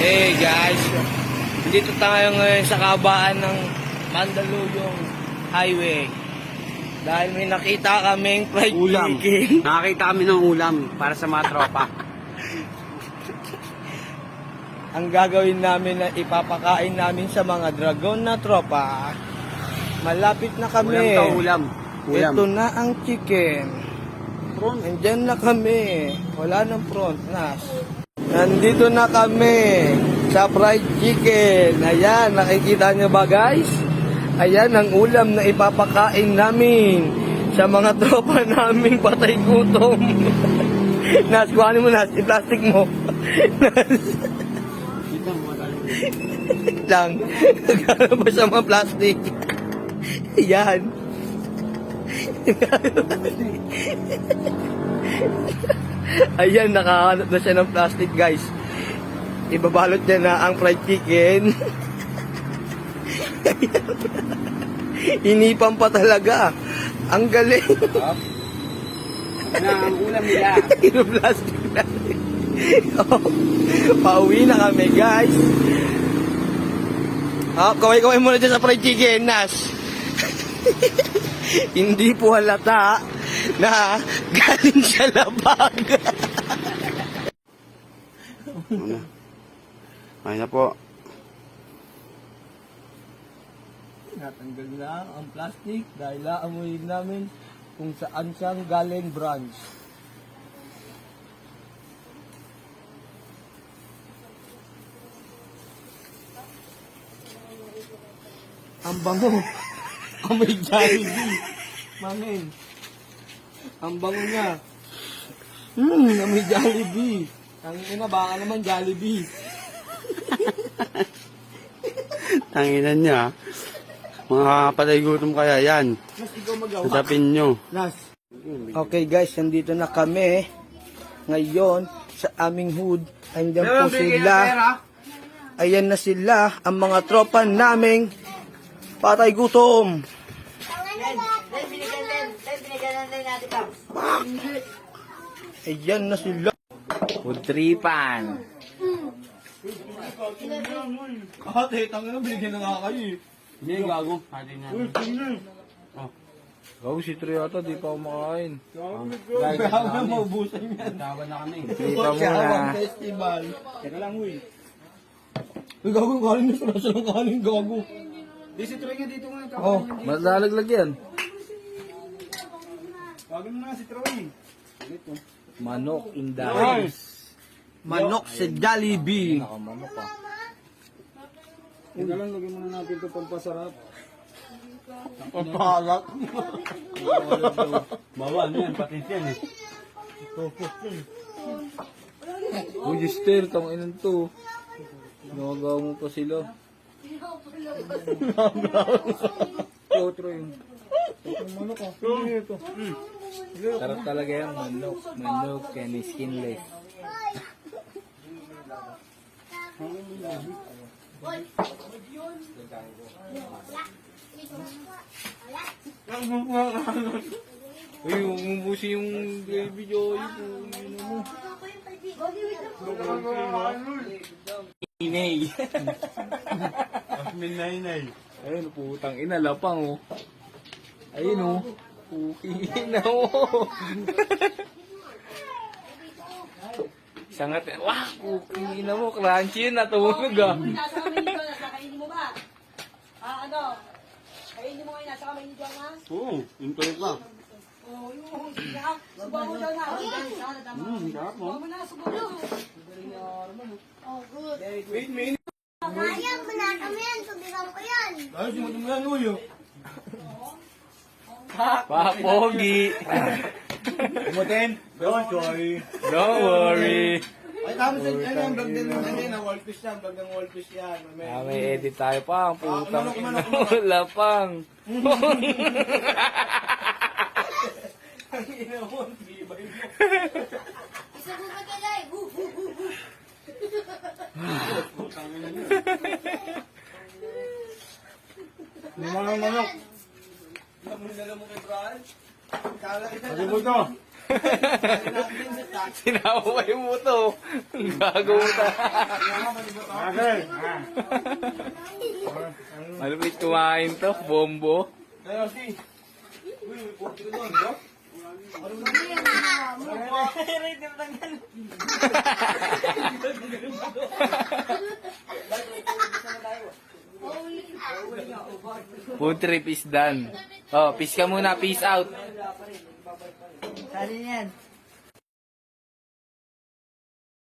Hey guys, dito tayo ngayon sa kabaan ng Mandaluyong Highway. Dahil may nakita kaming fried Ulam. chicken. Nakakita kami ng ulam para sa mga tropa. Ang gagawin namin na ipapakain namin sa mga dragon na tropa. Malapit na kami. Ulam to, ulam. Ulam. Ito na ang chicken. Nandyan na kami. Wala nang front, Nas. Nandito na kami sa fried chicken. Ayan, nakikita nyo ba guys? Ayan ang ulam na ipapakain namin sa mga tropa naming patay gutom. Nas, kuhanin mo Nas, i-plastic mo. Nas. Lang. Nagkano ba sa mga plastic? Ayan. Ayan, nakahanap na siya ng plastic guys. Ibabalot niya na ang fried chicken. Inipan pa talaga. Ang galing. Ang ulam nila. Yung plastic na. Oh, pauwi na kami guys. Kaway-kaway muna dyan sa fried chicken, Nas. Hindi po halata na galing sa labag. Ayun na po. Natanggal na ang plastic dahil naamoy namin kung saan siyang galing branch. Ang bango. Amoy Jollibee. Mangin. Ang bango niya. Amoy Jollibee. Ang ina, baka naman Jollibee. Tanginan niya. Mga patay gutom kaya yan. Mas ikaw magawa. Nasapin nyo. Nas. Okay guys, nandito na kami. Ngayon, sa aming hood. Andiyan po sila. Ayan na sila, ang mga tropa naming patay gutom. Ayan na sila. Putripan. Ate, tangin na, binigyan na nga kayo eh. Hindi, gago. Hati na. Gago si Tri ata, di pa kumakain. Kaya na maubusan yan. Tawa na kami. Kita mo Kawang na. festival. Teka lang, huy. Uy, gago, kanin na sarasa ng kanin, gago. Di si Troy nga dito nga. Oh, Malalaglag yan. Tawagin mo na si Troy. Manok in the manok sa Jollibee. Nakamanok pa. Teka lang, lagyan muna natin ito pampasarap. Papalat. Bawal yan, patis yan eh. Uy, Jister, tang inan to. Nakagawa mo pa sila. Ito, Troy. Manok ah. Ito. Sarap talaga yan, manok. Manok, yan skinless. Uy, umubusi yung video yung mo. Inay. Minay-nay. Ayun, putang ina, lapang oh. Ayun oh. Puking ina oh. Sangat, wah, puking ina mo, crunchy yun, natulog ah. Nasa kamay nito, nasa kainin mo ba? Ano? Kainin mo ngayon, nasa kamay nito na? Oo, yung tuloy pa. Oo, yung sige ha. Subuhan mo daw na. Sarap mo. Subuhan mo na, subuhan mo. Oh, good. Kaya mo na kami yan, subigan ko yan. Ay, simutin mo yan, uyo. Pak, pogi. Umutin? Don't worry. Don't worry. Ay, tama sa ano yung vlog din ano yun, wallfish yan, vlog ng wallfish yan. May edit tayo pa, ang putang manok, ina manok, mo, lapang. Ang ina mo, ang tibay mo. Isa ko magalay. Manok. Alam mo kay Brian? Kala kita Sabi mo ito. Sinaway mo to. Gago ta. Okay. Malupit kumain to, bombo. Food trip is done. Oh, peace ka muna, peace out. Sali yan.